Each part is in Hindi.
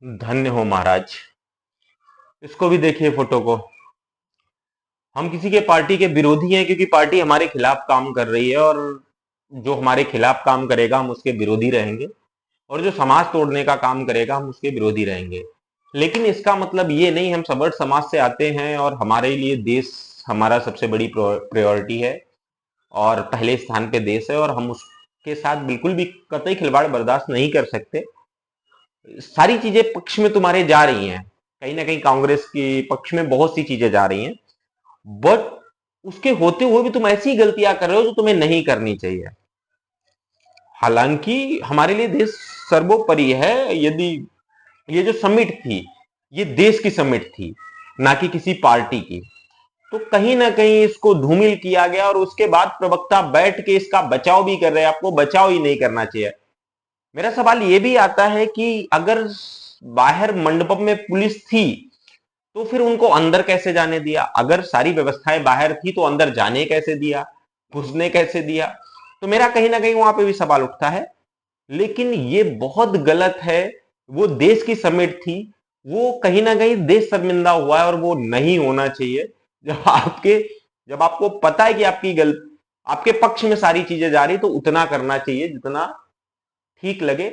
धन्य हो महाराज। इसको भी देखिए फोटो को। हम किसी के पार्टी के विरोधी हैं क्योंकि पार्टी हमारे खिलाफ काम कर रही है, और जो हमारे खिलाफ काम करेगा हम उसके विरोधी रहेंगे, और जो समाज तोड़ने का काम करेगा हम उसके विरोधी रहेंगे। लेकिन इसका मतलब ये नहीं हम सबर्ड समाज से आते हैं और हमारे लिए देश हमारा सबसे बड़ी प्रायोरिटी है और पहले स्थान पे देश है, और हम उसके साथ बिल्कुल भी कतई खिलवाड़ बर्दाश्त नहीं कर सकते। सारी चीजें पक्ष में तुम्हारे जा रही हैं, कहीं ना कहीं कांग्रेस के पक्ष में बहुत सी चीजें जा रही हैं, बट उसके होते हुए भी तुम ऐसी गलतियां कर रहे हो जो तुम्हें नहीं करनी चाहिए। हालांकि हमारे लिए देश सर्वोपरि है। यदि ये जो समिट थी ये देश की समिट थी, ना कि किसी पार्टी की, तो कहीं ना कहीं इसको धूमिल किया गया और उसके बाद प्रवक्ता बैठ के इसका बचाव भी कर रहे हैं। आपको बचाव ही नहीं करना चाहिए। मेरा सवाल ये भी आता है कि अगर बाहर मंडपम में पुलिस थी तो फिर उनको अंदर कैसे जाने दिया? अगर सारी व्यवस्थाएं बाहर थी तो अंदर जाने कैसे दिया, घुसने कैसे दिया? तो मेरा कहीं ना कहीं वहां पे भी सवाल उठता है। लेकिन ये बहुत गलत है। वो देश की समिट थी, वो कहीं ना कहीं देश शर्मिंदा हुआ है और वो नहीं होना चाहिए। जब आपके जब आपको पता है कि आपके पक्ष में सारी चीजें जा रही तो उतना करना चाहिए जितना ठीक लगे।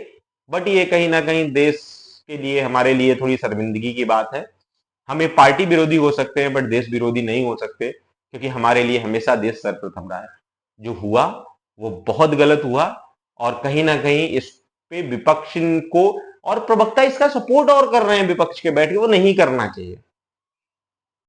बट ये कहीं ना कहीं देश के लिए हमारे लिए थोड़ी शर्मिंदगी की बात है। हम एक पार्टी विरोधी हो सकते हैं बट देश विरोधी नहीं हो सकते, क्योंकि हमारे लिए हमेशा देश सर्वप्रथम रहा है। जो हुआ वो बहुत गलत हुआ, और कहीं ना कहीं इस पे विपक्ष को और प्रवक्ता इसका सपोर्ट और कर रहे हैं विपक्ष के बैठ के, वो नहीं करना चाहिए।